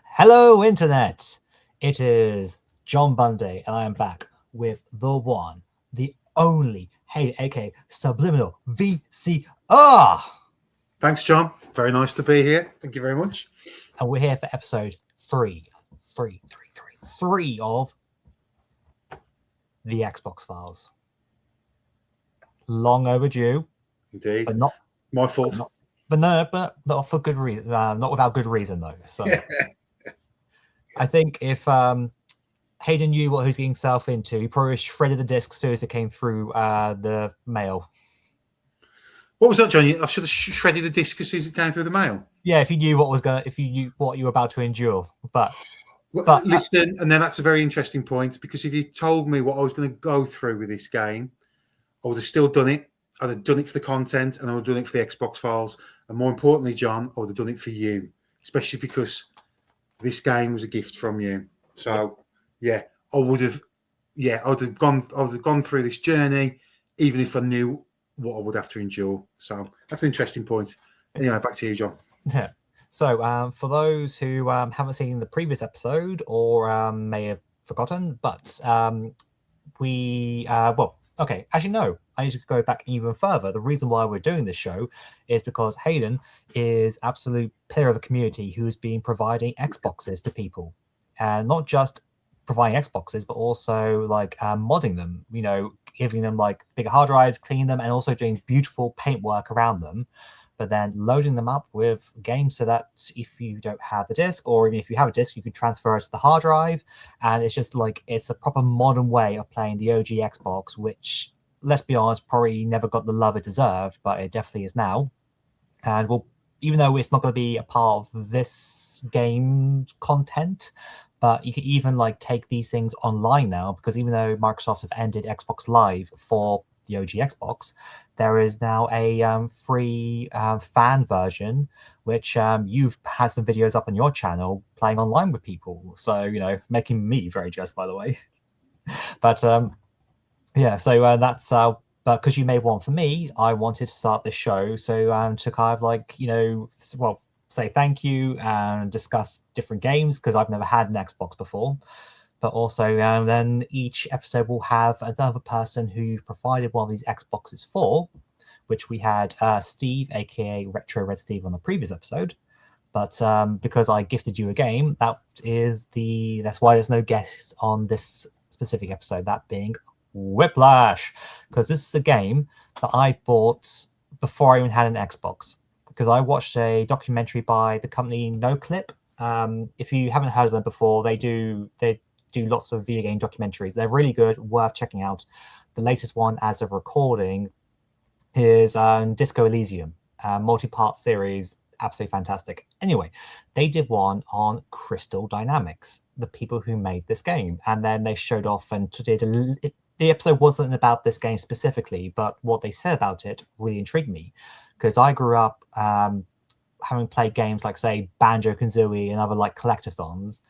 Hello, Internet. It is John Bunday, and I am back with the one, the only, hey, aka Subliminal VCR. Thanks, John. Very nice to be here. Thank you very much. And we're here for episode three of the Xbox Files. Long overdue. Indeed. But not my fault. But not for good reason. Not without good reason, though. So I think if Hadyn knew what he was getting himself into, he probably shredded the disc as soon as it came through the mail. What was that, John? I should have shredded the disc as soon as it came through the mail. Yeah, if you knew if you knew what you were about to endure. But listen, and then that's a very interesting point, because if you told me what I was going to go through with this game, I would have still done it. I'd have done it for the content, and I would have done it for the Xbox Files. And more importantly, John, I would have done it for you, especially because this game was a gift from you. So, I would have gone through this journey, even if I knew what I would have to endure. So that's an interesting point. Anyway, back to you, John. Yeah. So for those who haven't seen the previous episode or may have forgotten, but actually, no, I need to go back even further. The reason why we're doing this show is because Hadyn is absolute pillar of the community who's been providing Xboxes to people, and not just providing Xboxes, but also like modding them, giving them like bigger hard drives, cleaning them, and also doing beautiful paintwork around them, but then loading them up with games so that if you don't have the disc, or even if you have a disc, you can transfer it to the hard drive. And it's just like, it's a proper modern way of playing the OG Xbox, which, let's be honest, probably never got the love it deserved, but it definitely is now. And even though it's not going to be a part of this game content, but you can even like take these things online now, because even though Microsoft have ended Xbox Live for the OG Xbox, there is now a free fan version, which you've had some videos up on your channel playing online with people. So, making me very jealous, by the way. But so that's but because you made one for me, I wanted to start this show. So to kind of like, say thank you and discuss different games, because I've never had an Xbox before. But also then each episode will have another person who you've provided one of these Xboxes for, which we had Steve, aka Retro Red Steve, on the previous episode. But because I gifted you a game, that's why there's no guest on this specific episode, that being Whiplash, because this is a game that I bought before I even had an Xbox, because I watched a documentary by the company NoClip. If you haven't heard of them before, they do lots of video game documentaries. They're really good, worth checking out. The latest one as of recording is Disco Elysium, multi-part series, absolutely fantastic. Anyway, they did one on Crystal Dynamics, the people who made this game, and then they showed off and the episode wasn't about this game specifically, but what they said about it really intrigued me, because I grew up having played games like, say, Banjo-Kazooie and other like collectathons,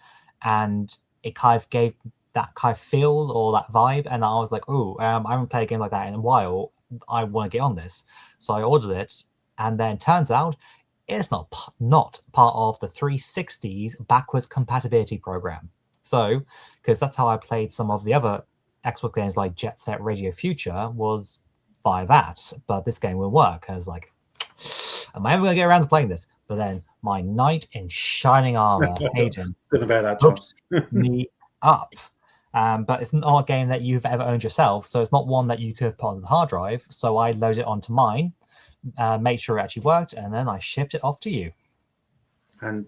and it kind of gave that kind of feel or that vibe, and I was like, I haven't played a game like that in a while. I want to get on this. So I ordered it, and then turns out it's not part of the 360's backwards compatibility program. So, because that's how I played some of the other Xbox games like Jet Set Radio Future, was by that, but this game will work. I was like, am I ever going to get around to playing this? But then my knight in shining armor, Hadyn, hooked me up. But it's not a game that you've ever owned yourself, so it's not one that you could put on the hard drive. So I loaded it onto mine, made sure it actually worked, and then I shipped it off to you. And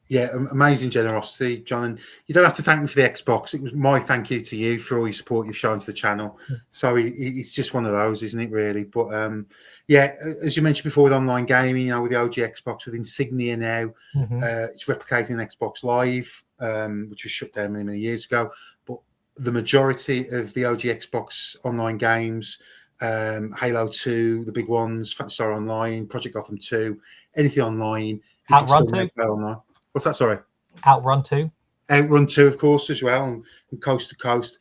yeah, amazing generosity, John. And you don't have to thank me for the Xbox. It was my thank you to you for all your support you've shown to the channel. So it's just one of those, isn't it, really? But as you mentioned before with online gaming, with the OG Xbox, with Insignia now, it's replicating Xbox Live, which was shut down many years ago. But the majority of the OG Xbox online games, Halo 2, the big ones, Phantasy Star Online, Project Gotham 2, anything online. Outrun 2? What's that? Sorry. Outrun 2. Outrun 2, of course, as well, and coast to coast.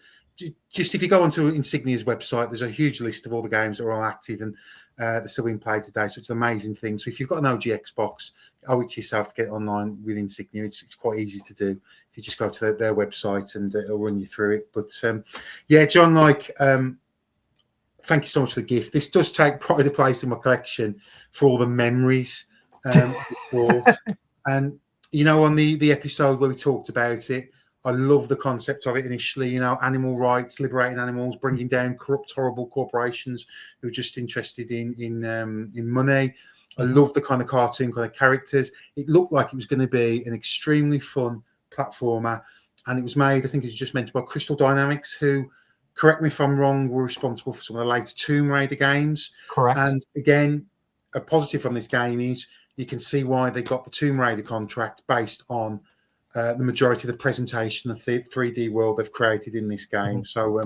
Just if you go onto Insignia's website, there's a huge list of all the games that are all active, and They're still being played today, so it's an amazing thing. So if you've got an OG Xbox, owe it to yourself to get it online with Insignia. It's quite easy to do. If you just go to their website and it'll run you through it. But yeah, John, thank you so much for the gift. This does take pride of place in my collection for all the memories and on the episode where we talked about it, I love the concept of it initially, animal rights, liberating animals, bringing down corrupt, horrible corporations who are just interested in money. I love the kind of cartoon kind of characters. It looked like it was going to be an extremely fun platformer, and it was made, I think as you just mentioned, by Crystal Dynamics, who, correct me if I'm wrong, were responsible for some of the later Tomb Raider games. Correct. And again, a positive from this game is you can see why they got the Tomb Raider contract based on the majority of the presentation of the 3D world they've created in this game. So,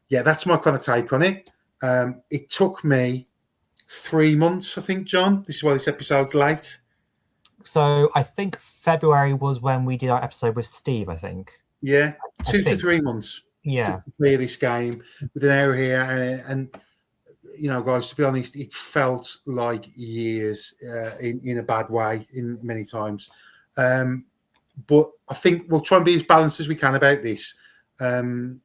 yeah, that's my kind of take on it. It took me 3 months, I think, John. This is why this episode's late. So I think February was when we did our episode with Steve, I think. Yeah, 2 to 3 months. Yeah. To clear this game with an error here. And guys, to be honest, it felt like years in a bad way in many times. But I think we'll try and be as balanced as we can about this. And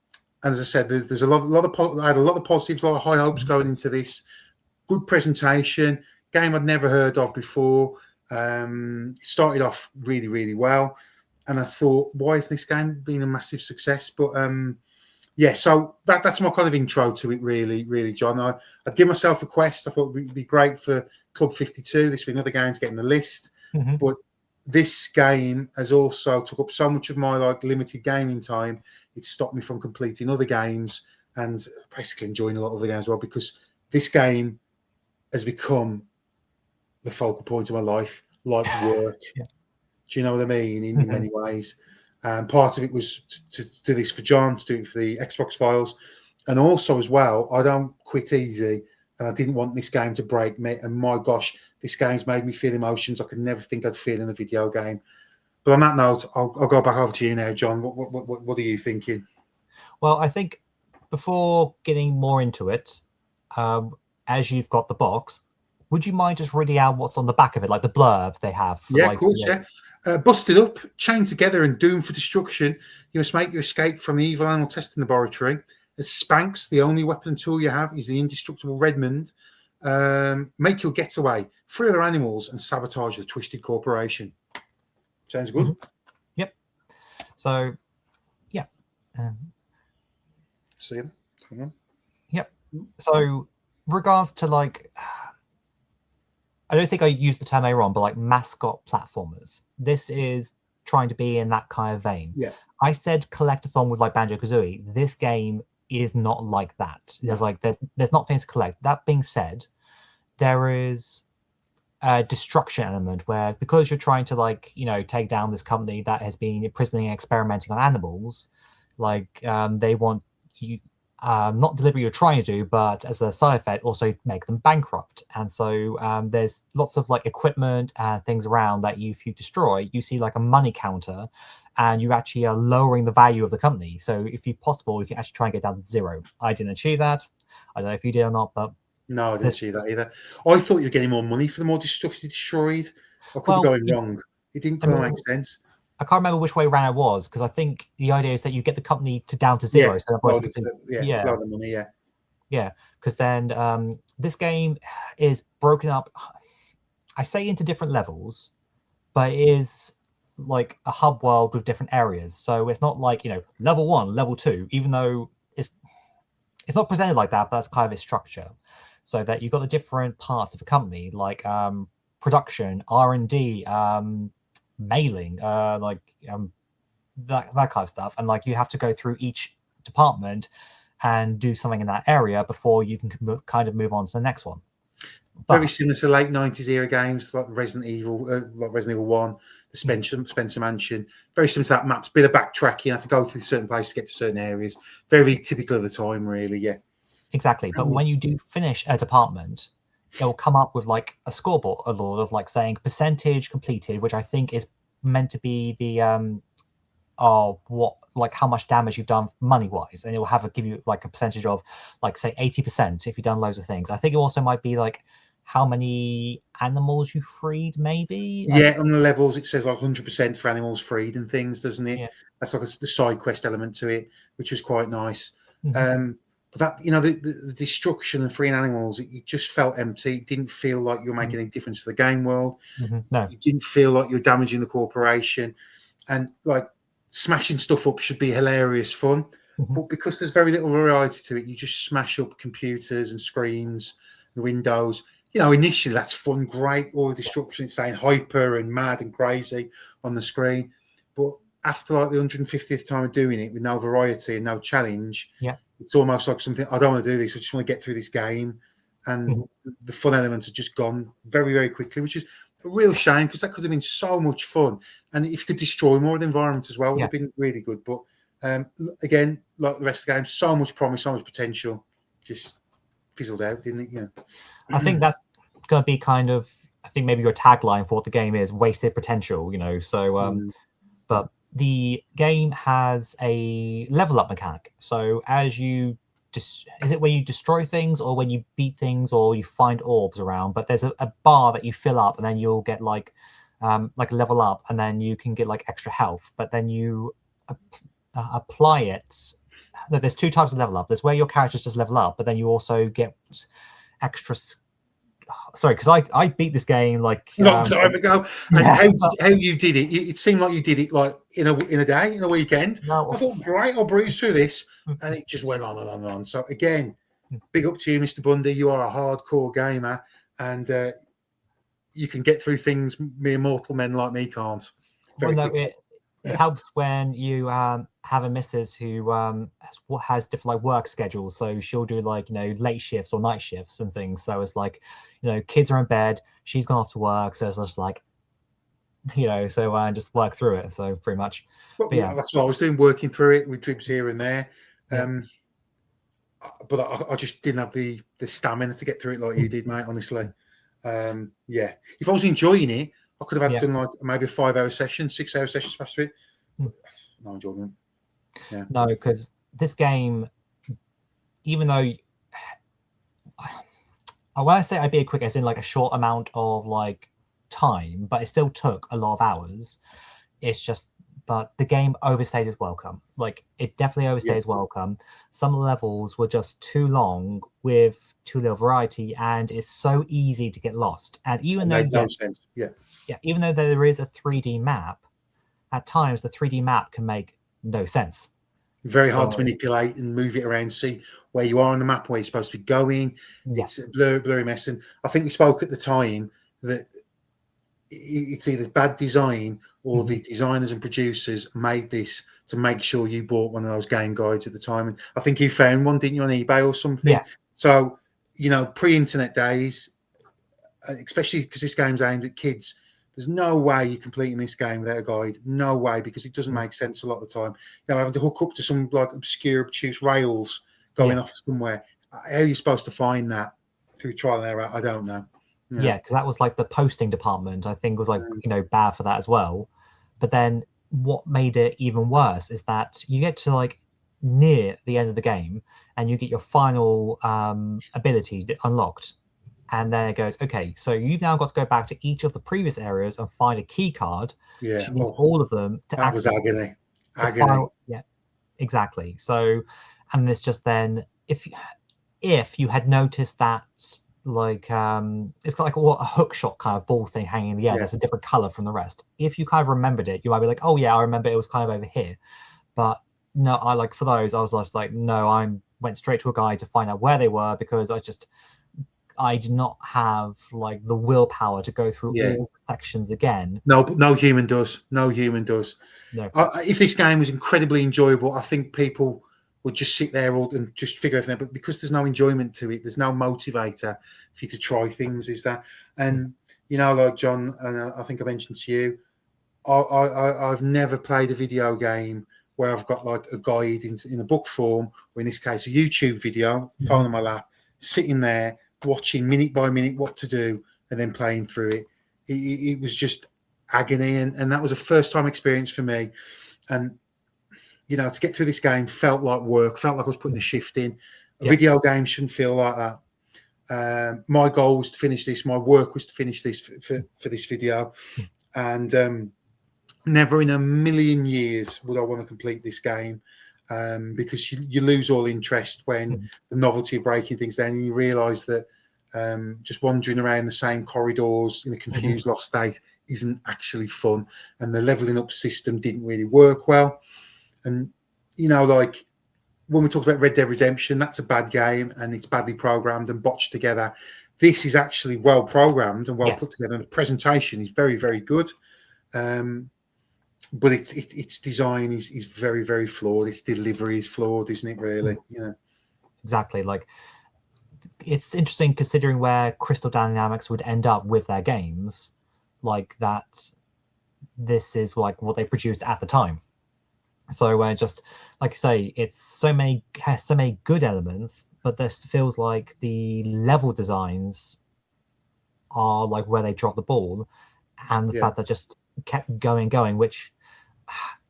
as I said, there's a lot of I had a lot of positives, a lot of high hopes going into this. Good presentation, game I'd never heard of before. It started off really, really well, and I thought, why is this game been a massive success? But yeah, so that's my kind of intro to it, really, John. I'd give myself a quest. I thought it would be great for Club 52. This would be another game to get in the list, but this game has also took up so much of my limited gaming time. It stopped me from completing other games and basically enjoying a lot of the games as well, because this game has become the focal point of my life, like work. Yeah. Do you know what I mean? In many ways. And part of it was to do this for John, to do it for the Xbox files. And also as well, I don't quit easy. And I didn't want this game to break me. And my gosh, this game's made me feel emotions I could never think I'd feel in a video game. But on that note, I'll go back over to you now, John. What are you thinking? Well, I think before getting more into it, as you've got the box, would you mind just reading out what's on the back of it, like the blurb they have? Yeah, of course, yeah. Busted up, chained together and doomed for destruction, you must make your escape from the evil animal testing laboratory. As Spanx, the only weapon and tool you have is the indestructible Redmond. Make your getaway, free other animals, and sabotage the twisted corporation. Sounds good. Yep. So, yeah. See you. Hang on. Yep. So, regards to I don't think I used the term wrong, but mascot platformers. This is trying to be in that kind of vein. Yeah. I said collectathon with Banjo-Kazooie. This game is not like that. There's not things to collect. That being said, there is a destruction element where, because you're trying to take down this company that has been imprisoning and experimenting on animals, they want you not deliberately you're trying to do, but as a side effect, also make them bankrupt. And so there's lots of equipment and things around that if you destroy, you see a money counter, and you actually are lowering the value of the company. So if it's possible, you can actually try and get down to zero. I didn't achieve that. I don't know if you did or not, but no, I didn't achieve that either. I thought you were getting more money for the more stuff you destroyed. I could be going wrong. It didn't quite make sense. I can't remember which way around it was, because I think the idea is that you get the company down to zero. Yeah, load the money, yeah. Yeah, because then this game is broken up, I say, into different levels, but it is like a hub world with different areas. So it's not level 1, level 2, even though it's not presented like that, but that's kind of its structure. So that you've got the different parts of a company, like production, R&D, mailing, that kind of stuff, and you have to go through each department and do something in that area before you can kind of move on to the next one. Very similar to late 90s era games like Resident Evil 1, the Spencer Mansion. Very similar to that. Maps, bit of backtracking, you have to go through certain places to get to certain areas. Very typical of the time, really. Yeah, exactly. But when you do finish a department, it will come up with a scoreboard of saying percentage completed, which I think is meant to be the of what, like how much damage you've done money wise, and it will give you like a percentage of, like, say 80% if you've done loads of things. I think it also might be like how many animals you freed, maybe. Yeah, on the levels it says like 100% for animals freed and things, doesn't it? Yeah. That's like the side quest element to it, which was quite nice. Mhm. But that, the destruction and freeing animals, it just felt empty. It didn't feel like you were making any difference to the game world. No. You didn't feel like you were damaging the corporation, and like smashing stuff up should be hilarious fun. Mhm. But because there's very little variety to it, you just smash up computers and screens, the windows. Initially that's fun, great, all the destruction, it's saying hyper and mad and crazy on the screen. But after like the 150th time of doing it with no variety and no challenge, Yeah. it's almost like something, I don't want to do this, I just want to get through this game. And Mhm. the fun elements have just gone very, very quickly, which is a real shame because that could have been so much fun. And if you could destroy more of the environment as well, would Yeah. have been really good. But again, like the rest of the game, so much promise, so much potential, just fizzled out, didn't it? I think that's going to be kind of, I think maybe your tagline for what the game is: wasted potential. So but the game has a level up mechanic. So as you is it when you destroy things or when you beat things or you find orbs around? But there's a bar that you fill up, and then you'll get like a level up, and then you can get like extra health. But then you apply it. No, there's two types of level up. There's where your characters just level up, but then you also get extra. Sorry, because I beat this game like Long time ago. And yeah. how you did it, it seemed like you did it like in a day, in a weekend. No. I thought, great, I'll breeze through this. And it just went on and on and on. So again, big up to you, Mr. Bundy. You are a hardcore gamer, and you can get through things mere mortal men like me can't Well, very no, quickly. it helps when you have a missus who has different like work schedules. So she'll do like late shifts or night shifts and things. So it's like kids are in bed, she's gone off to work, so it's just like so just work through it. So pretty much, Well, but yeah, that's what I was doing, working through it with dribs here and there. yeah, But I just didn't have the stamina to get through it like you did, mate. Honestly, yeah. If I was enjoying it, I could have yeah. done like maybe a 5-hour session, 6-hour session smashed through it. But no enjoyment. Yeah, No, because this game, even though when I say I beat it quick, as in like a short amount of like time, but it still took a lot of hours. It's just, but the game overstayed its welcome. Like it definitely overstayed yeah. its welcome. Some levels were just too long with too little variety, and it's so easy to get lost. And even It though made no sense. Yeah, even though there is a 3D map, at times the 3D map can make no sense. very hard to So manipulate and move it around, see where you are on the map, where you're supposed to be going. It's yes, a blurry mess. And I think we spoke at the time that it's either bad design or Mhm. the designers and producers made this to make sure you bought one of those game guides at the time. And I think you found one, didn't you, on eBay or something? Yeah, So, pre-internet days, especially because this game's aimed at kids, there's no way you're completing this game without a guide. No way, because it doesn't Mhm. make sense a lot of the time. Having to hook up to some like obtuse rails yeah. going off somewhere. How are you supposed to find that through trial and error? I don't know. Yeah. Yeah, because that was like the posting department, I think, was like, bad for that as well. But then what made it even worse is that you get to like near the end of the game and you get your final ability unlocked. And then it goes, okay, so you've now got to go back to each of the previous areas and find a key card Yeah. to use Oh, all of them to that was access agony. the Agony. final. Yeah, exactly. So, and it's just then if you had noticed that like it's got like a hook shot kind of ball thing hanging in the air Yeah. that's a different color from the rest, if you kind of remembered it, you might be like, oh yeah, I remember it was kind of over here. But no, I like for those I was just like, no, I went straight to a guide to find out where they were, because I did not have like the willpower to go through Yeah. all the sections again. No human does. No human does. No. If this game was incredibly enjoyable, I think people would just sit there and just figure everything out. But because there's no enjoyment to it, there's no motivator for you to try things, is there? And, like John, and I think I mentioned to you, I've never played a video game where I've got like a guide in a book form, or in this case, a YouTube video, phone on my lap, sitting there watching minute by minute what to do and then playing through it. It was just agony. And that was a first time experience for me. And you know, to get through this game felt like work, felt like I was putting a shift in. A Yeah. video game shouldn't feel like that. My goal was to finish this. My work was to finish this for this video. And never in a million years would I want to complete this game, because you lose all interest when the novelty of breaking things down, and you realise that just wandering around the same corridors in a confused, lost state isn't actually fun, and the levelling up system didn't really work well. And, you know, like when we talked about Red Dead Redemption, that's a bad game and it's badly programmed and botched together. This is actually well programmed and well put together, and the presentation is very, very good. But its design is very, very flawed. Its delivery is flawed, isn't it? Really, yeah. Exactly. Like, it's interesting considering where Crystal Dynamics would end up with their games. Like that, this is like what they produced at the time. So just like you say, has so many good elements, but this feels like the level designs are like where they dropped the ball, and the fact that just kept going, which,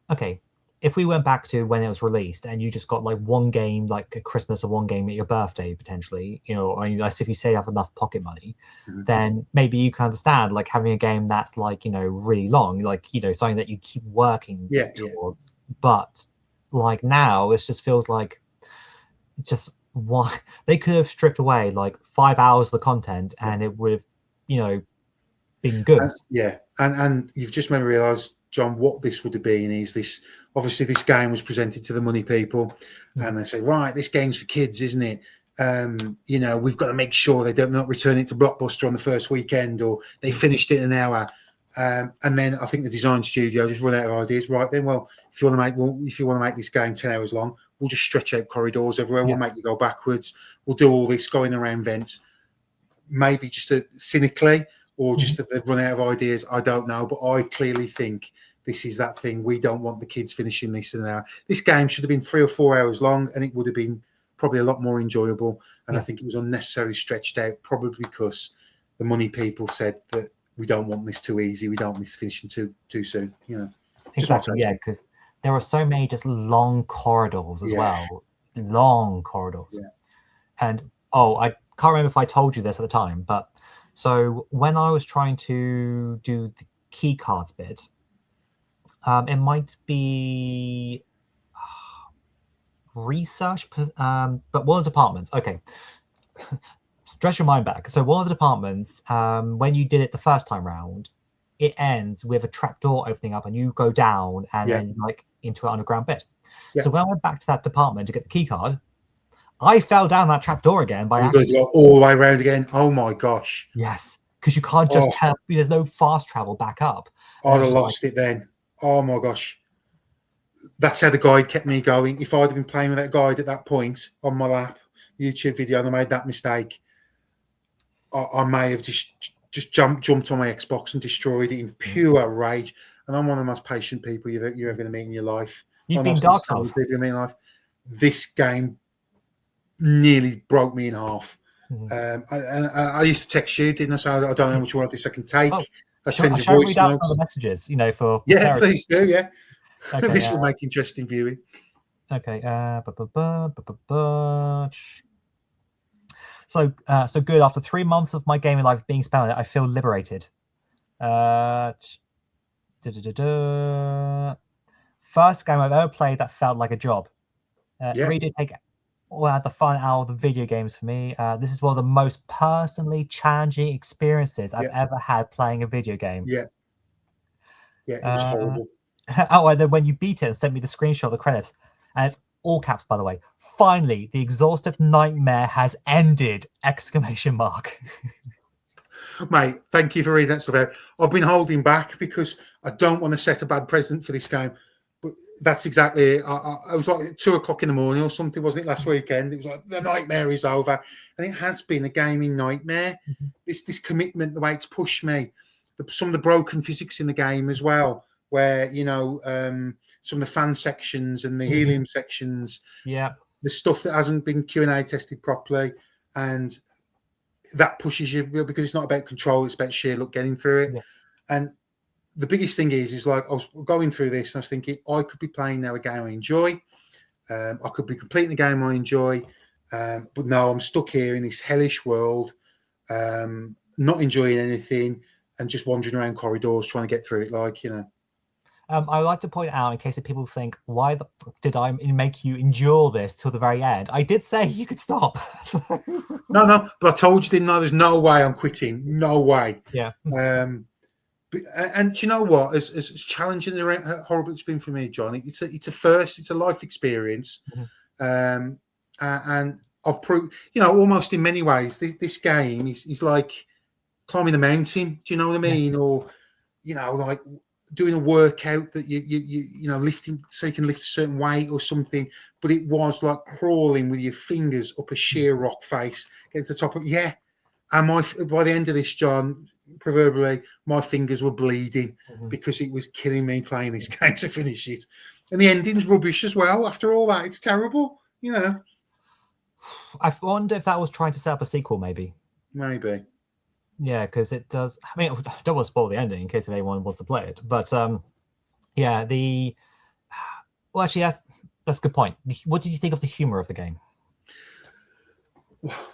okay, if we went back to when it was released and you just got like one game like at Christmas or one game at your birthday potentially, you know, I mean, as if you say you have enough pocket money, then maybe you can understand like having a game that's like, you know, really long, like, you know, something that you keep working towards. But like now, this just feels like just why they could have stripped away like 5 hours of the content and it would have, you know, been good. And you've just made me realise, John, what this would have been is this. Obviously, this game was presented to the money people, and they say, right, this game's for kids, isn't it? You know, we've got to make sure they don't not return it to Blockbuster on the first weekend, or they finished it in an hour. And then I think the design studio just run out of ideas. Right then, well, if you want to make this game 10 hours long, we'll just stretch out corridors everywhere. We'll make you go backwards. We'll do all this going around vents. Maybe just cynically, or just that they've run out of ideas. I don't know, but I clearly think this is that thing. We don't want the kids finishing this in an hour. This game should have been 3 or 4 hours long, and it would have been probably a lot more enjoyable. And I think it was unnecessarily stretched out, probably because the money people said that we don't want this too easy. We don't want this finishing too soon. You know, exactly. Yeah, because there are so many just long corridors as well. Long corridors. And I can't remember if I told you this at the time, but so when I was trying to do the key cards bit, it might be research, but one of the departments. Okay, dress your mind back. So one of the departments, when you did it the first time round, it ends with a trapdoor opening up, and you go down and then like into an underground bit. So when I went back to that department to get the key card, I fell down that trapdoor again by accident. Go all the way around again. Oh my gosh! Yes, because you can't just tell. There's no fast travel back up. I'd have lost it then. Oh my gosh. That's how the guide kept me going. If I'd have been playing with that guide at that point on my lap, YouTube video, and I made that mistake, I may have just jumped on my Xbox and destroyed it in pure rage. And I'm one of the most patient people you're ever going to meet in your life. You've been Dark Souls. This game nearly broke me in half. I used to text you, didn't I? So I don't know how much more this I can take. I send you voice notes. The messages, you know, for please do. Yeah, okay, this will make interesting viewing. Okay. So good. After 3 months of my gaming life being spent on it, I feel liberated. First game I've ever played that felt like a job. It really did take all out the fun out of the video games for me. This is one of the most personally challenging experiences I've ever had playing a video game. Yeah, it was horrible. And then when you beat it and sent me the screenshot of the credits, and it's all caps, by the way. Finally, the exhaustive nightmare has ended! Exclamation mark. Mate, thank you for reading that stuff out. I've been holding back because I don't want to set a bad precedent for this game. But that's exactly it. I was like 2 o'clock in the morning or something, wasn't it, last weekend? It was like, the nightmare is over. And it has been a gaming nightmare. This commitment, the way it's pushed me, some of the broken physics in the game as well, where, you know, some of the fan sections and the helium sections, the stuff that hasn't been Q&A tested properly, and that pushes you because it's not about control, it's about sheer luck getting through it. And the biggest thing is like I was going through this and I was thinking I could be playing now a game I enjoy. I could be completing the game I enjoy, but no, I'm stuck here in this hellish world, not enjoying anything and just wandering around corridors trying to get through it. Like, you know. I would like to point out, in case if people think, why the fuck did I make you endure this till the very end? I did say you could stop. No, but I told you, didn't I? There's no way I'm quitting. No way. Yeah. And do you know what? As challenging and horrible it's been for me, John, it's a first. It's a life experience, and I've proved, you know, almost in many ways, this game is like climbing a mountain. Do you know what I mean? Yeah. Or, you know, like doing a workout that you know, lifting so you can lift a certain weight or something. But it was like crawling with your fingers up a sheer rock face, get to the top of and by the end of this, John, proverbially, my fingers were bleeding because it was killing me playing this game to finish it. And the ending's rubbish as well. After all that, it's terrible, you know. I wonder if that was trying to set up a sequel, maybe. Maybe. Yeah, because it does. I mean, I don't want to spoil the ending in case if anyone wants to play it. But yeah, well, actually, that's a good point. What did you think of the humor of the game?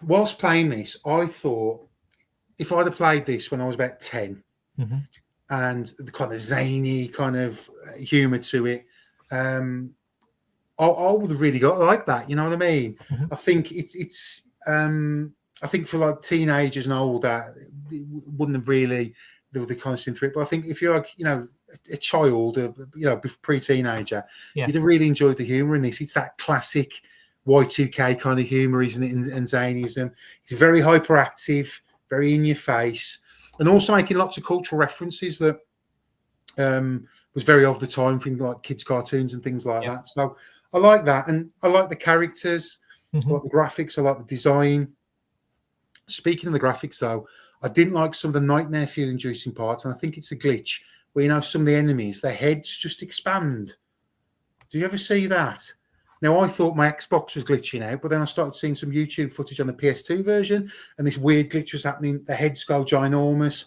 Whilst playing this, I thought if I'd have played this when I was about 10 and the kind of zany kind of humor to it, I would have really got like that. You know what I mean? I think it's I think for like teenagers and older, it wouldn't have really the constant through it. But I think if you're like, you know, a child, you know, pre-teenager, you'd have really enjoyed the humor in this. It's that classic Y2K kind of humor, isn't it? And zanism. It's very hyperactive, very in your face, and also making lots of cultural references that was very of the time, things like kids' cartoons and things like that. So I like that, and I like the characters, I like the graphics, I like the design. Speaking of the graphics, though, I didn't like some of the nightmare feel-inducing parts, and I think it's a glitch where, you know, some of the enemies, their heads just expand. Do you ever see that? Now, I thought my Xbox was glitching out, but then I started seeing some YouTube footage on the PS2 version, and this weird glitch was happening. The heads go ginormous.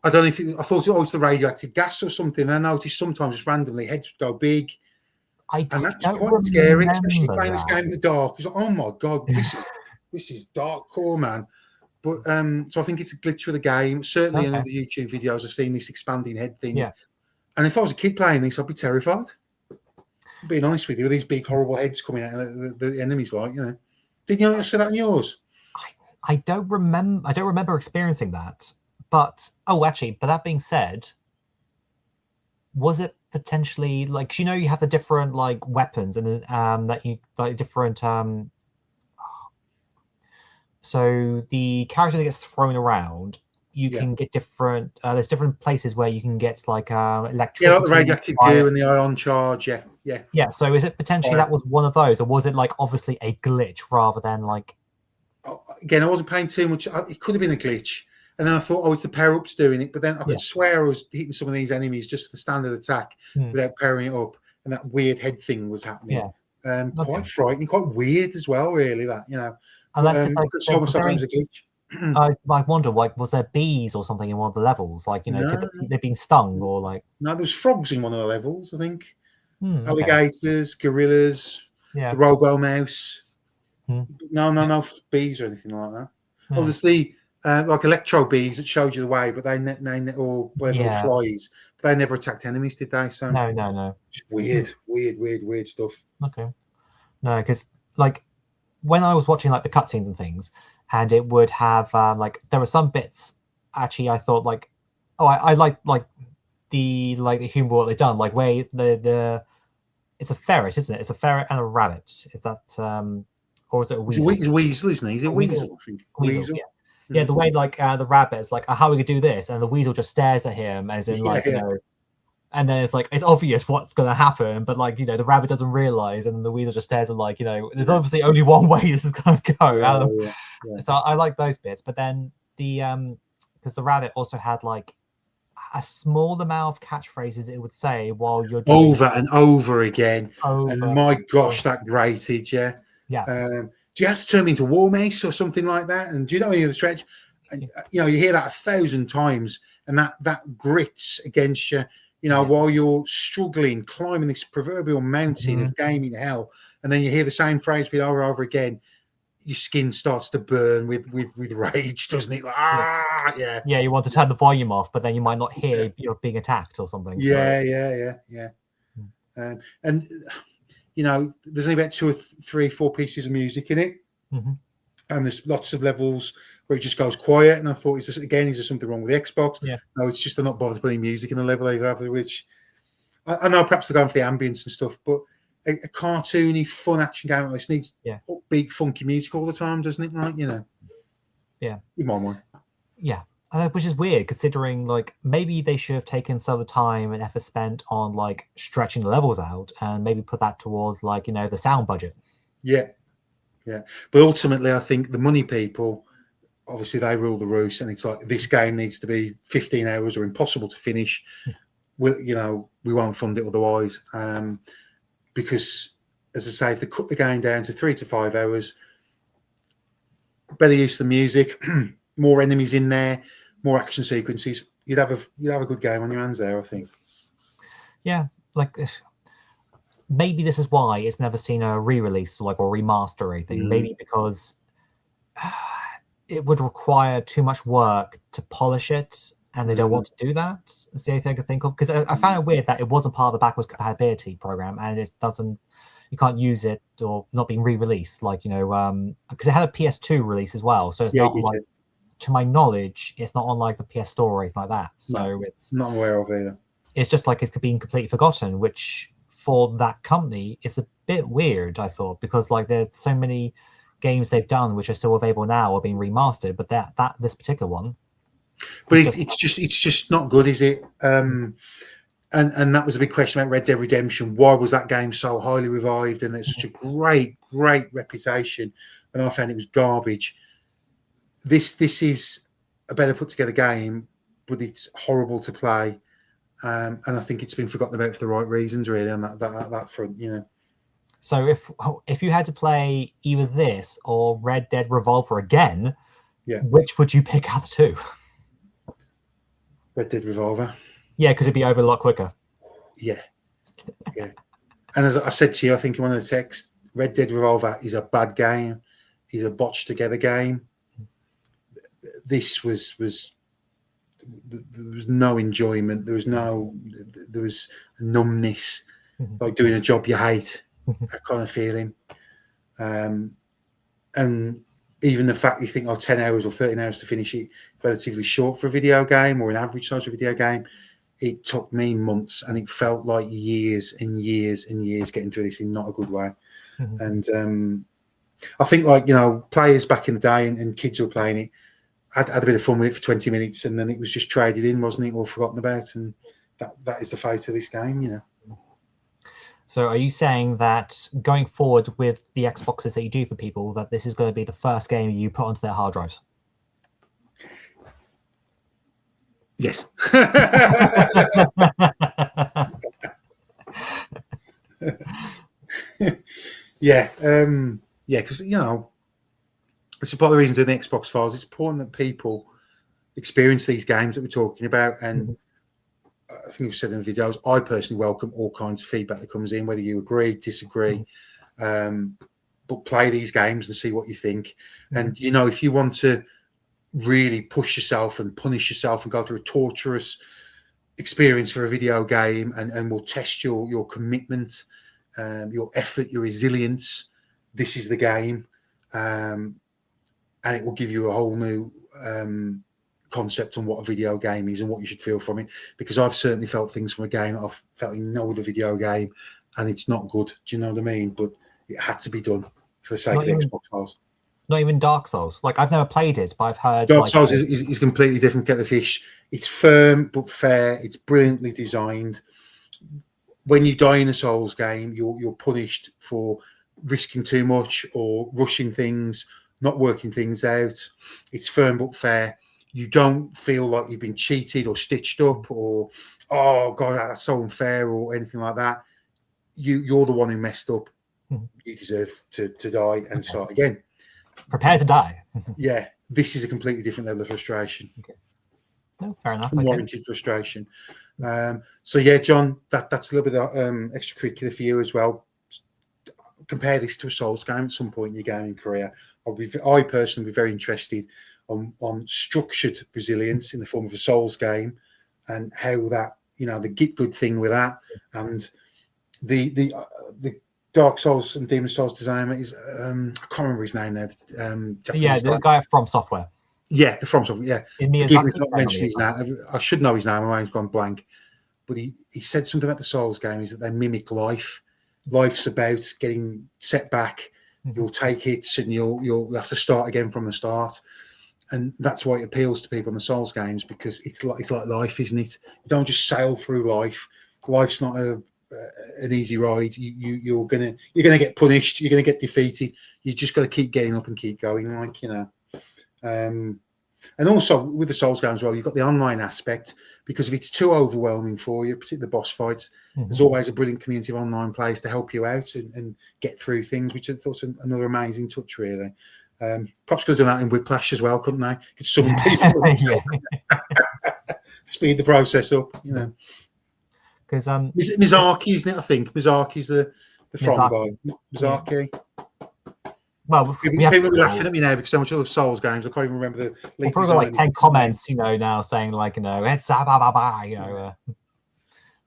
I don't know if I thought it was the radioactive gas or something. And I noticed sometimes just randomly heads would go big. And that's quite scary, especially playing this game in the dark. Like, oh my God, this is darkcore, man. But so I think it's a glitch with the game. Certainly in the YouTube videos, I've seen this expanding head thing. Yeah. And if I was a kid playing this, I'd be terrified. Being honest with you, with these big horrible heads coming out, the enemies, like, you know. Did you see that in yours? I don't remember experiencing that. But actually, but that being said, was it potentially like, you know, you have the different like weapons and that you like different so the character that gets thrown around, you can get different. There's different places where you can get like electricity. Yeah, like the radioactive goo and the ion charge. Yeah. So is it potentially that was one of those, or was it like obviously a glitch rather than like? Again, I wasn't paying too much. It could have been a glitch, and then I thought, it's the pair ups doing it. But then I could swear I was hitting some of these enemies just for the standard attack without pairing it up, and that weird head thing was happening. Yeah. Quite frightening, quite weird as well. Really, that, you know. Unless it's like I wonder, like, was there bees or something in one of the levels? Like, you know, they've been stung or like. No, there's frogs in one of the levels, I think. Alligators, gorillas, the Robo Mouse. No bees or anything like that. Well, there's the like electro bees that showed you the way, but they or whatever flies. But they never attacked enemies, did they? So no. Just weird stuff. Okay. No, because like when I was watching like the cutscenes and things, and it would have like there were some bits actually I thought like, I like the humor what they've done, like where the it's a ferret, isn't it? It's a ferret and a rabbit. Is that or is it a weasel? It's a weasel, isn't he? Is it a weasel? I think. Weasel. Yeah, the way like the rabbit is like, how we could do this, and the weasel just stares at him as in like, you know, and then it's like it's obvious what's going to happen, but like, you know, the rabbit doesn't realize, and then the weasel just stares and like, you know, there's obviously only one way this is going to go. So I like those bits, but then the because the rabbit also had like a small amount of catchphrases it would say while you're doing over and over again, and my gosh, that grated. Do you have to turn me into War Mace or something like that? And do you know any of the stretch? And you know, you hear that 1,000 times, and that grits against you, while you're struggling, climbing this proverbial mountain of gaming hell, and then you hear the same phrase be over and over again. Your skin starts to burn with rage, doesn't it? Like, yeah. You want to turn the volume off, but then you might not hear you're being attacked or something. Yeah. And there's only about 2 or 3, 4 pieces of music in it, and there's lots of levels where it just goes quiet. And I thought, is there something wrong with the Xbox? Yeah. No, it's just they're not bothered putting music in the level either, which I know perhaps they're going for the ambience and stuff, but a cartoony, fun action game like this needs upbeat, funky music all the time, doesn't it? Like, Yeah. In my mind. Yeah. Which is weird, considering like maybe they should have taken some of the time and effort spent on like stretching the levels out, and maybe put that towards like the sound budget. Yeah. But ultimately, I think the money people, obviously, they rule the roost, and it's like this game needs to be 15 hours or impossible to finish. We won't fund it otherwise. Because, as I say, if they cut the game down to 3 to 5 hours, better use of the music, more enemies in there, more action sequences, you'd have a good game on your hands there, I think. Yeah, like maybe this is why it's never seen a re-release or remaster or anything. Maybe because it would require too much work to polish it, and they don't want to do that. That's the only thing I could think of. Because I found it weird that it wasn't part of the backwards compatibility program, and you can't use it or not being re-released. Because it had a PS2 release as well, so it's not to my knowledge, it's not on like the PS Store or anything like that. So it's not aware of either. It's just like it's being completely forgotten, which for that company, it's a bit weird, I thought, because like there's so many games they've done which are still available now or being remastered, but this particular one. But it's just not good, is it? And that was a big question about Red Dead Redemption. Why was that game so highly revived and it's such a great reputation? And I found it was garbage. This is a better put together game, but it's horrible to play. And I think it's been forgotten about for the right reasons, really, on that front, So if you had to play either this or Red Dead Revolver again, which would you pick out of the two? Red Dead Revolver. Yeah, because it'd be over a lot quicker. Yeah. And as I said to you, I think in one of the texts, Red Dead Revolver is a bad game. It's a botched together game. This was there was no enjoyment. There was numbness, like doing a job you hate, that kind of feeling. And even the fact you think, 10 hours or 13 hours to finish it, relatively short for a video game or an average size of a video game, it took me months, and it felt like years and years and years getting through this in not a good way. And I think players back in the day and kids who were playing it had a bit of fun with it for 20 minutes, and then it was just traded in, wasn't it, or forgotten about, and that is the fate of this game, So are you saying that going forward with the Xboxes that you do for people, that this is going to be the first game you put onto their hard drives? Yes. Yeah. Because, it's part of the reason doing the Xbox files. It's important that people experience these games that we're talking about. And I think we've said in the videos, I personally welcome all kinds of feedback that comes in, whether you agree, disagree, but play these games and see what you think. And, if you want to really push yourself and punish yourself and go through a torturous experience for a video game, and will test your commitment, your effort, your resilience, this is the game. And it will give you a whole new concept on what a video game is and what you should feel from it. Because I've certainly felt things from a game that I've felt in no other video game, and it's not good. Do you know what I mean? But it had to be done for the sake of the Xbox files. Not even Dark Souls. Like, I've never played it, but I've heard Dark Souls is completely different kettle of fish. It's firm but fair. It's brilliantly designed. When you die in a Souls game, you're punished for risking too much or rushing things, not working things out. It's firm but fair. You don't feel like you've been cheated or stitched up or, oh God, that's so unfair or anything like that. You're the one who messed up. You deserve to die and start again. Prepare to die. Yeah, this is a completely different level of frustration. No, fair enough. Okay. Unwarranted frustration. So yeah, John, that's a little bit of extracurricular for you as well. Compare this to a Souls game at some point in your gaming career. I personally be very interested on structured resilience in the form of a Souls game, and how that, you know, the Git good thing with that, and the Dark Souls and Demon Souls designer is I can't remember his name there. Yeah, the guy from Software. Yeah, the From Software. Yeah, In forgive me for not mentioning his name. I should know his name. My mind's gone blank. But he said something about the Souls game is that they mimic life. Life's about getting set back. You'll take hits and you'll have to start again from the start. And that's why it appeals to people in the Souls games, because it's like life, isn't it? You don't just sail through life. Life's not an easy ride. You're gonna get punished. You're gonna get defeated. You just got to keep getting up and keep going, like, you know. And also with the Souls games, well, you've got the online aspect, because if it's too overwhelming for you, particularly the boss fights, there's always a brilliant community of online players to help you out and get through things, which I thought was another amazing touch, really. Perhaps could have done that in Whiplash as well, couldn't they? Could summon people, speed the process up, you know. Because Mizaki, isn't it? I think Mizaki's the From guy. Mizaki. Well, people are laughing at me now because so much of Souls games, I can't even remember the lead. We've probably got like 10 comments, you know, now saying like, you know, it's you know.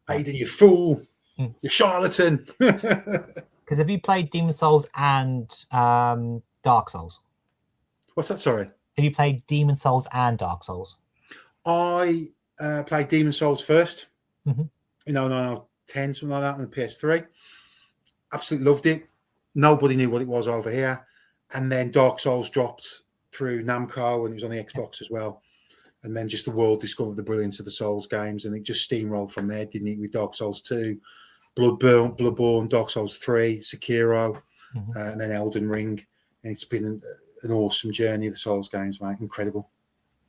Hadyn, you fool, you charlatan. Because have you played Demon Souls and Dark Souls? What's that? Sorry. Have you played Demon Souls and Dark Souls? I played Demon Souls first. You know, 10, something like that on the PS3. Absolutely loved it. Nobody knew what it was over here. And then Dark Souls dropped through Namco, and it was on the Xbox as well. And then just the world discovered the brilliance of the Souls games, and it just steamrolled from there, didn't it? With Dark Souls 2, Bloodborne, Dark Souls 3, Sekiro, and then Elden Ring. And it's been an awesome journey of the Souls games, mate. Incredible.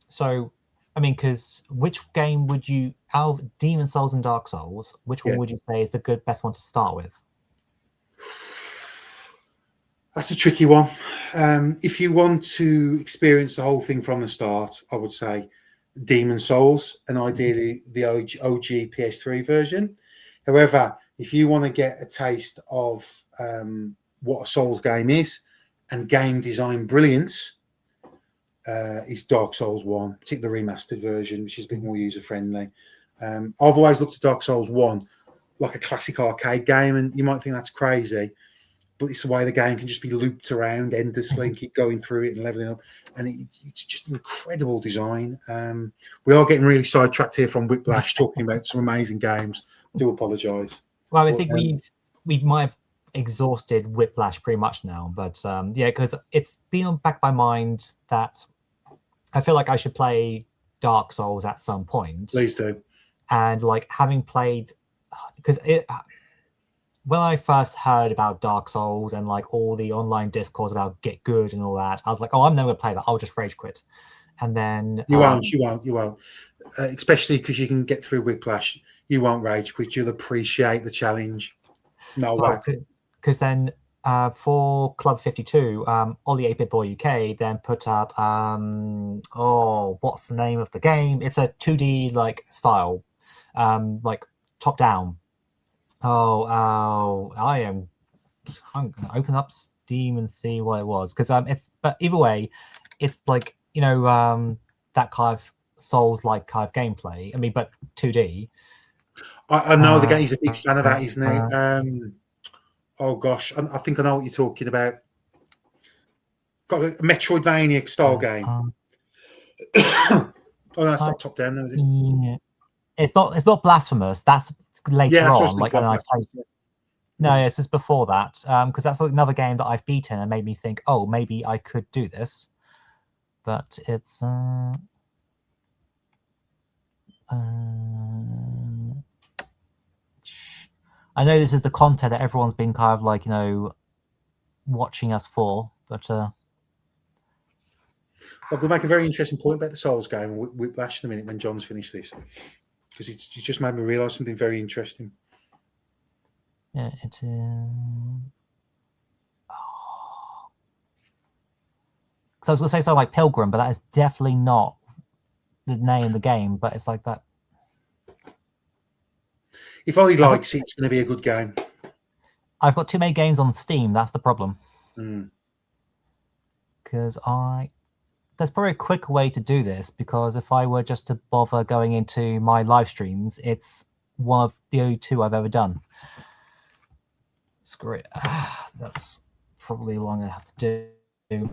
So, I mean, because which game would you, out of Demon Souls and Dark Souls, which one would you say is the best one to start with? That's a tricky one. If you want to experience the whole thing from the start, I would say Demon Souls, and ideally the OG PS3 version. However, if you want to get a taste of what a Souls game is and game design brilliance, is Dark Souls 1, particularly the remastered version, which is a bit more user-friendly. I've always looked at Dark Souls 1 like a classic arcade game, and you might think that's crazy, but it's the way the game can just be looped around endlessly and keep going through it and leveling up. And it's just an incredible design. We are getting really sidetracked here from Whiplash, talking about some amazing games. I do apologise. Well, I think we might have exhausted Whiplash pretty much now. But yeah, because it's been on back my mind that I feel like I should play Dark Souls at some point. Please do. And like having played, because when I first heard about Dark Souls and like all the online discourse about get good and all that, I was like, oh, I'm never going to play that. I'll just rage quit. And then you won't. Especially because you can get through Whiplash. You won't rage quit. You'll appreciate the challenge. No way. Because then for Club 52, Ollie 8-Bit Boy UK then put up, what's the name of the game? It's a 2D like style, like top down. I'm gonna open up Steam and see what it was, because but either way, it's like, you know, that kind of Souls-like kind of gameplay. I mean, but 2D. I know the guy. He's a big fan of that, isn't he? Oh gosh, I think I know what you're talking about. Got a Metroidvania style game. Oh, that's not top down, though, is it? Yeah. It's not Blasphemous. That's later on. Like, no, it's just before that. Because that's another game that I've beaten and made me think, oh, maybe I could do this. But it's I know this is the content that everyone's been kind of like, you know, watching us for, but We'll make a very interesting point about the Souls game and Whiplash in a minute when John's finished this, because it's just made me realise something very interesting. Yeah, it is. So I was going to say something like Pilgrim, but that is definitely not the name of the game, but it's like that. If Ollie likes it, it's going to be a good game. I've got too many games on Steam. That's the problem. Mm. Because there's probably a quick way to do this, because if I were just to bother going into my live streams, it's one of the only two I've ever done. Screw it. That's probably what I'm going to have to do.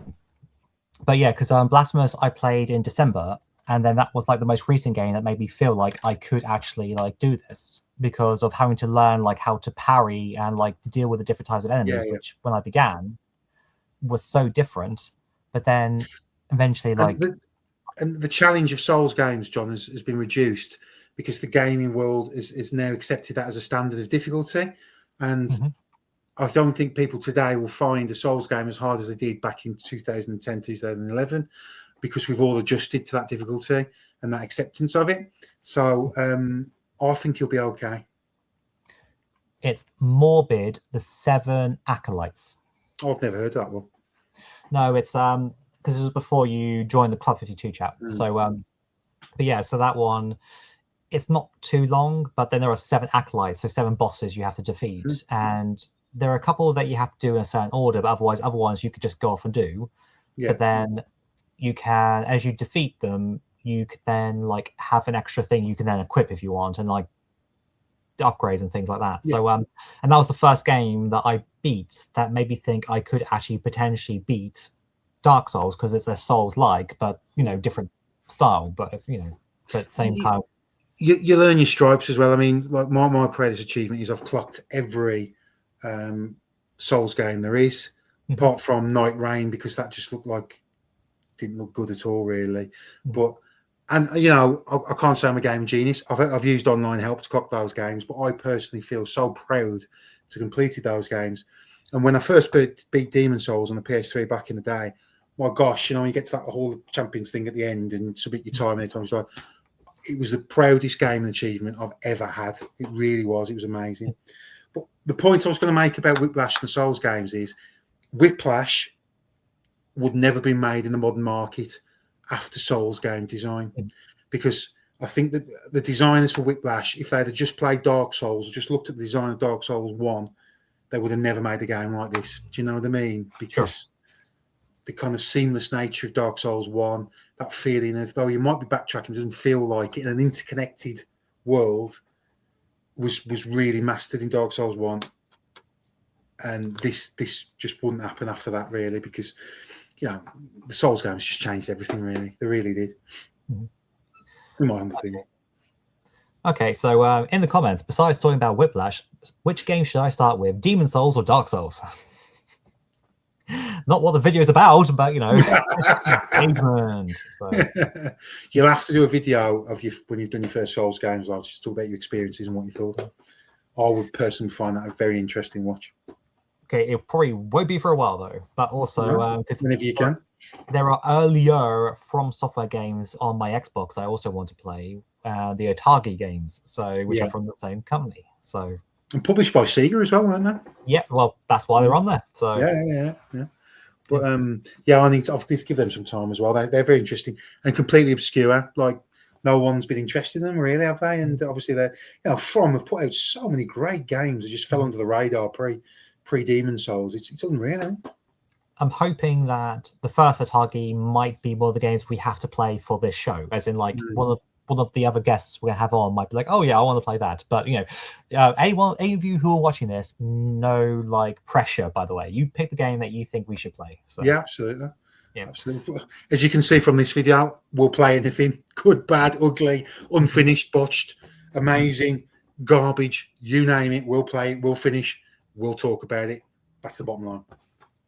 But yeah, because Blasphemous I played in December, and then that was like the most recent game that made me feel like I could actually like do this, because of having to learn like how to parry and like deal with the different types of enemies, which when I began was so different. But then eventually, like, and the challenge of Souls games, John, has been reduced because the gaming world is now accepted that as a standard of difficulty, and I don't think people today will find a Souls game as hard as they did back in 2010, 2011, because we've all adjusted to that difficulty and that acceptance of it. So I think you'll be okay. It's Morbid, the Seven Acolytes. Oh, I've never heard of that one. No, it's because it was before you joined the Club 52 chat. So but yeah, so that one, it's not too long, but then there are 7 acolytes, so 7 bosses you have to defeat, and there are a couple that you have to do in a certain order, but other ones you could just go off and do. But then you can, as you defeat them, you could then like have an extra thing you can then equip if you want, and like upgrades and things like that. So and that was the first game that I beat that made me think I could actually potentially beat Dark Souls, because it's a Souls like, but you know, different style, but you know, but same kind of... You learn your stripes as well. I mean, like my proudest achievement is I've clocked every Souls game there is, apart from Night Rain, because that just didn't look good at all, really. But and you know, I can't say I'm a game genius. I've used online help to clock those games, but I personally feel so proud to completed those games. And when I first beat Demon Souls on the PS3 back in the day, my gosh, you know, when you get to that whole champions thing at the end and submit your time anytime, it was the proudest game and achievement I've ever had. It really was. It was amazing. But the point I was going to make about Whiplash and the Souls games is Whiplash would never be made in the modern market after Souls game design, because I think that the designers for Whiplash, if they'd have just played Dark Souls or just looked at the design of Dark Souls 1, they would have never made a game like this. Do you know what I mean? Because the kind of seamless nature of Dark Souls 1, that feeling of, though you might be backtracking, it doesn't feel like it, in an interconnected world, was really mastered in Dark Souls 1. And this just wouldn't happen after that, really, because, you know, the Souls games just changed everything, really. They really did. In my humble opinion. Okay, so in the comments, besides talking about Whiplash, which game should I start with? Demon Souls or Dark Souls? Not what the video is about, but, you know, so. You'll have to do a video of when you've done your first Souls games. I'll just talk about your experiences and what you thought. I would personally find that a very interesting watch. Okay, it probably won't be for a while, though. But also, because whenever you can. There are earlier From Software games on my Xbox I also want to play, the Otage games, which are from the same company. So, and published by Sega as well, weren't they? Yeah, well, that's why they're on there. So yeah. But I need to give them some time as well. They're very interesting and completely obscure. Like, no one's been interested in them, really, have they? And obviously, they're, you know, From have put out so many great games that just fell under the radar pre Demon Souls. It's unreal, isn't it? I'm hoping that the first Otage might be one of the games we have to play for this show, as in like one of the other guests we're gonna have on might be like, oh yeah, I want to play that. But you know, any of you who are watching this, no like pressure. By the way, you pick the game that you think we should play. So yeah, absolutely. Yeah, absolutely. As you can see from this video, we'll play anything: good, bad, ugly, unfinished, botched, amazing, garbage, you name it. We'll play it. We'll finish. We'll talk about it. That's the bottom line.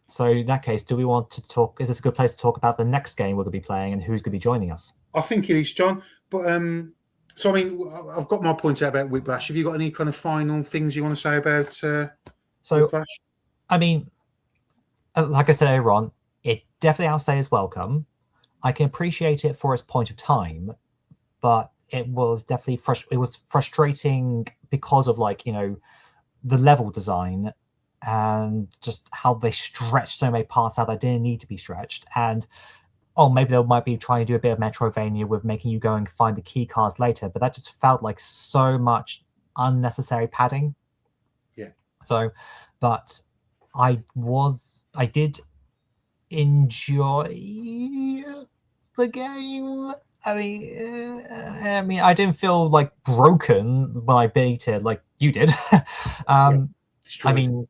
So in that case, do we want to talk? Is this a good place to talk about the next game we're going to be playing and who's going to be joining us? I think it is, John. But so I mean, I've got my points out about Whiplash. Have you got any kind of final things you want to say about Whiplash? I mean, like I said earlier on, it definitely outstayed its welcome. I can appreciate it for its point of time, but it was definitely frustrating because of, like, you know, the level design and just how they stretched so many parts out that didn't need to be stretched. And oh, maybe they might be trying to do a bit of Metroidvania with making you go and find the key cards later, but that just felt like so much unnecessary padding. Yeah. So, but I did enjoy the game. I mean, I didn't feel like broken when I beat it like you did. I mean,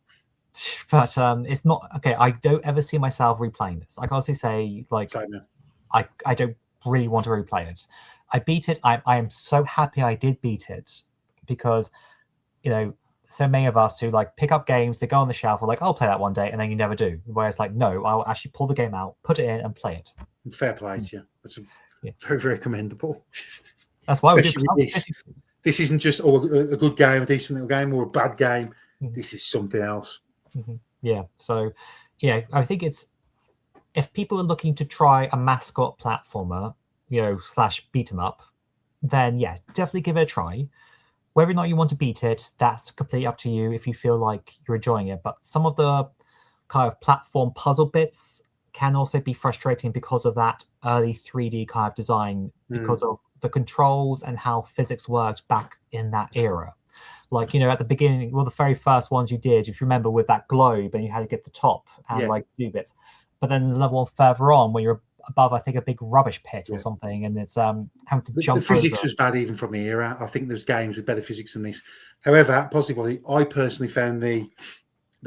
but it's not okay. I don't ever see myself replaying this. I can honestly say, like, I don't really want to replay it. I beat it. I am so happy I did beat it, because, you know, so many of us who like pick up games, they go on the shelf, we're like, I'll play that one day, and then you never do. Whereas, like, no, I'll actually pull the game out, put it in, and play it. Fair play to you. That's very, very commendable. That's why especially we do this. This isn't just a good game, a decent little game, or a bad game. This is something else. Yeah. So, yeah, I think it's, if people are looking to try a mascot platformer, you know, / beat 'em up, then yeah, definitely give it a try. Whether or not you want to beat it, that's completely up to you if you feel like you're enjoying it. But some of the kind of platform puzzle bits can also be frustrating because of that early 3D kind of design, because of the controls and how physics worked back in that era. Like, you know, at the beginning, well, the very first ones you did, if you remember, with that globe, and you had to get the top and like do bits. But then there's another one further on where you're above, I think, a big rubbish pit or something, and it's having to jump. The physics was bad even from the era. I think there's games with better physics than this. However, positively, I personally found the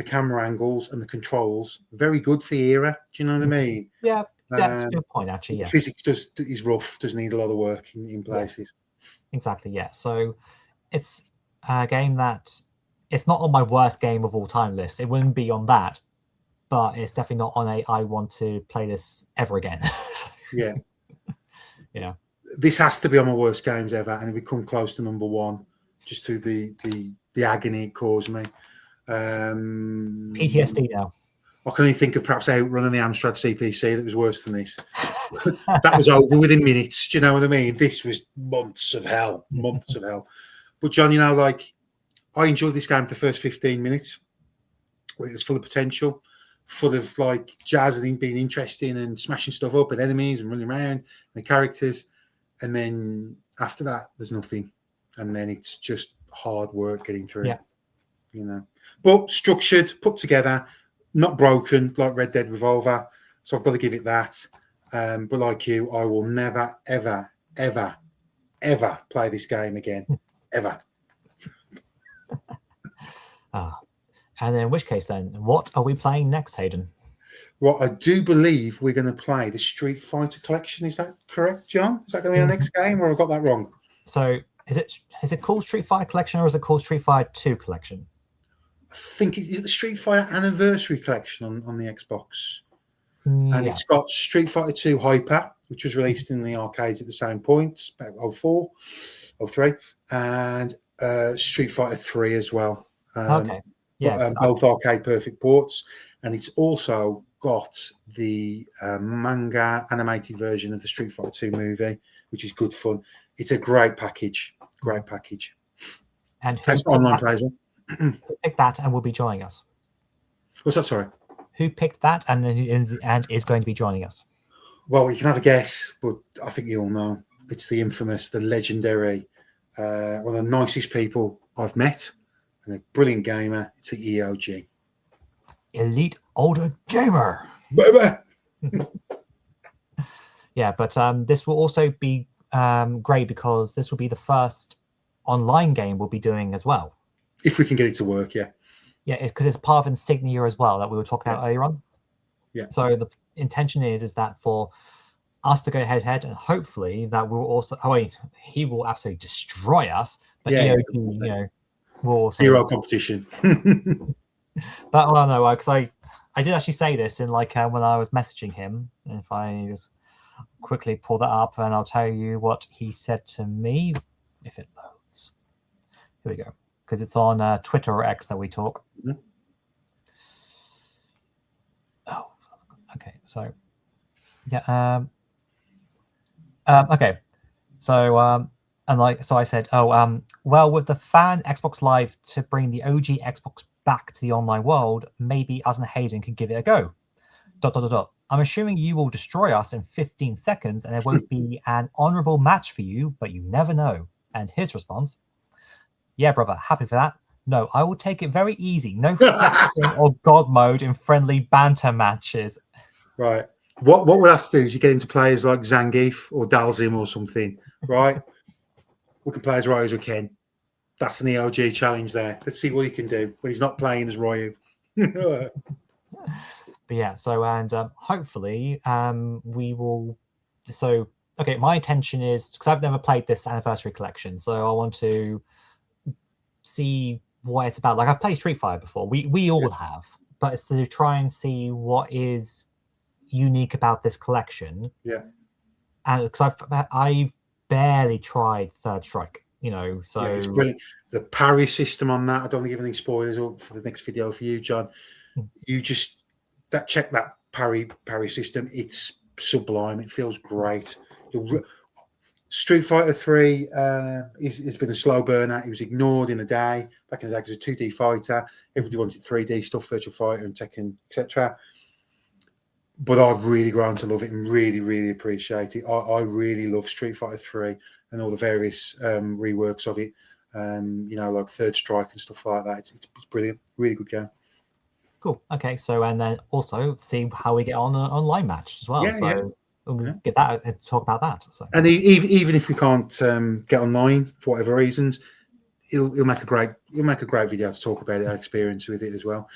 camera angles and the controls very good for the era. Do you know what I mean? Yeah, that's a good point, actually. Yes, physics is rough. Does need a lot of work in places. Yeah. Exactly. Yeah. So it's a game that, it's not on my worst game of all time list. It wouldn't be on that, but it's definitely not on a I want to play this ever again. Yeah. Yeah. This has to be on my worst games ever, and it would come close to number one, just to the agony it caused me. PTSD now. I can only think of perhaps Outrun the Amstrad CPC that was worse than this. That was over within minutes. Do you know what I mean? This was months of hell. But John, you know, like, I enjoyed this game for the first 15 minutes. It was full of potential, full of like jazz and being interesting and smashing stuff up and enemies and running around and the characters. And then after that, there's nothing. And then it's just hard work getting through. Yeah. You know, but structured, put together, not broken like Red Dead Revolver. So I've got to give it that. But like you, I will never, ever, ever, ever play this game again. Ever. And in which case, then, what are we playing next, Hadyn? Well, I do believe we're going to play the Street Fighter collection. Is that correct, John? Is that going to be our next game, or have I got that wrong? So, is it called Street Fighter Collection, or is it called Street Fighter 2 Collection? I think it's the Street Fighter Anniversary Collection on the Xbox. And it's got Street Fighter 2 Hyper, which was released in the arcades at the same point, about 04, 03, and Street Fighter 3 as well. Okay. Yeah, both arcade perfect ports. And it's also got the manga animated version of the Street Fighter 2 movie, which is good fun. It's a great package. Great package. And who online play as well. Who picked that and will be joining us? What's that? Sorry. Who picked that and is going to be joining us? Well, you can have a guess, but I think you all know. It's the infamous, the legendary, one of the nicest people I've met, and a brilliant gamer. It's the EOG. Elite Older Gamer. Baby. Yeah, but this will also be great because this will be the first online game we'll be doing as well. If we can get it to work, yeah. Yeah, because it's part of Insignia as well that we were talking about earlier on. Yeah. So the intention is that for us to go head-to-head, and hopefully that will also, he will absolutely destroy us, but EOG, you know, will also... Zero competition. But well, no, because I did actually say this in like when I was messaging him. If I just quickly pull that up, and I'll tell you what he said to me if it loads. Here we go, because it's on Twitter or X that we talk. Mm-hmm. Oh, okay. So yeah. Okay. So I said, well, with the fan Xbox Live to bring the OG Xbox back to the online world, maybe us and Hadyn can give it a go. ... I'm assuming you will destroy us in 15 seconds and it won't be an honorable match for you, but you never know. And his response, yeah, brother, happy for that. No, I will take it very easy. No flexing or god mode in friendly banter matches. Right. What we'll have to do is you get into players like Zangief or Dalzim or something, right? We can play as Ryu as we can. That's an EOG challenge there. Let's see what he can do when he's not playing as Ryu. But yeah, so and hopefully we will. So okay, my intention is because I've never played this anniversary collection, so I want to see what it's about. Like I've played Street Fighter before, we all have, but it's to try and see what is unique about this collection. Yeah, and because I've barely tried Third Strike, you know, so yeah, it's brilliant. The parry system on that. I don't want to give any spoilers for the next video for you, John. You just check that parry system. It's sublime. It feels great. Street Fighter 3 has been a slow burner. It was ignored in the day. Back in the day, it was a 2D fighter. Everybody wanted 3D stuff, Virtual Fighter and Tekken, etc. But I've really grown to love it and really, really appreciate it. I really love Street Fighter 3 and all the various reworks of it. You know, like Third Strike and stuff like that. It's brilliant. Really good game. Cool. Okay. So, and then also see how we get on an online match as well. Yeah, so yeah. we'll get that and talk about that. So. And even if we can't get online for whatever reasons, he'll make a great video to talk about our experience with it as well.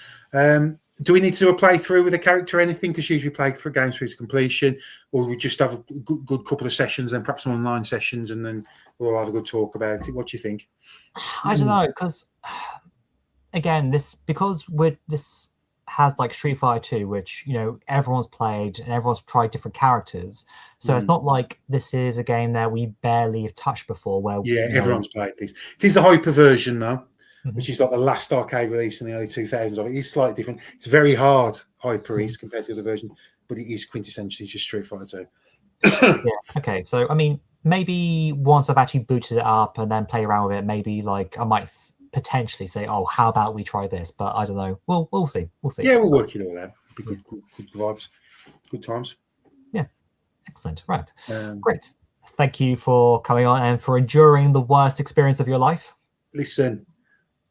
Do we need to do a playthrough with a character or anything? Because usually we play through games through to completion, or we just have a good couple of sessions, and perhaps some online sessions, and then we'll have a good talk about it. What do you think? I don't know, because again, this has like Street Fighter 2, which, you know, everyone's played and everyone's tried different characters. So it's not like this is a game that we barely have touched before. Where everyone's played this. It is the hyper version though, which is like the last arcade release in the early 2000s of it. It's slightly different. It's very hard hyper East compared to the other version, but it is quintessentially just Street Fighter 2. Yeah. Okay. So I mean, maybe once I've actually booted it up and then play around with it, maybe like I might potentially say, "Oh, how about we try this?" But I don't know. We'll see. We'll see. Yeah, we'll work it all out. It'll be good vibes, good times. Yeah. Excellent. Right. Great. Thank you for coming on and for enduring the worst experience of your life. Listen,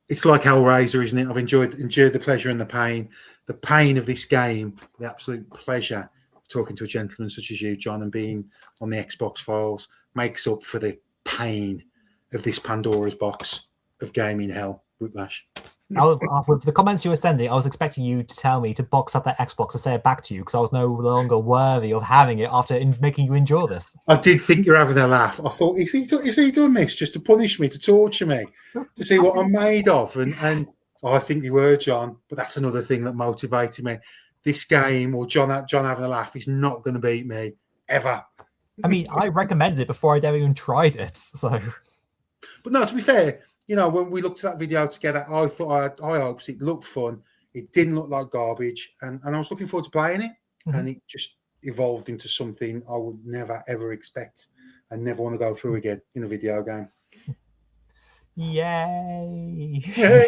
it's like Hellraiser, isn't it? I've endured the pleasure and the pain. The pain of this game, the absolute pleasure of talking to a gentleman such as you, John, and being on the Xbox files makes up for the pain of this Pandora's box of gaming hell, Whiplash. With the comments you were sending, I was expecting you to tell me to box up that Xbox and say it back to you because I was no longer worthy of having it after making you endure this. I did think you're having a laugh. I thought, is he doing this just to punish me, to torture me, to see what I'm made of? And I think you were, John. But that's another thing that motivated me. This game, or John having a laugh, is not going to beat me ever. I mean, I recommended it before I'd ever even tried it. So, but no, to be fair, you know, when we looked at that video together, I thought I hoped it looked fun. It didn't look like garbage, and I was looking forward to playing it. And it just evolved into something I would never ever expect and never want to go through again in a video game. Yay! Hey,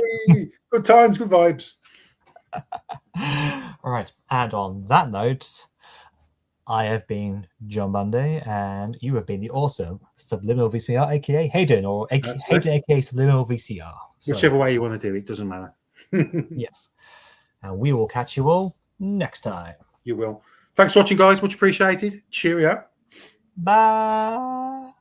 good times, good vibes. All right, and on that note, I have been John Bundy, and you have been the awesome Subliminal VCR, aka Hadyn, or Hadyn, aka Subliminal VCR. So, whichever way you want to do it, doesn't matter. Yes. And we will catch you all next time. You will. Thanks for watching, guys. Much appreciated. Cheerio. Bye.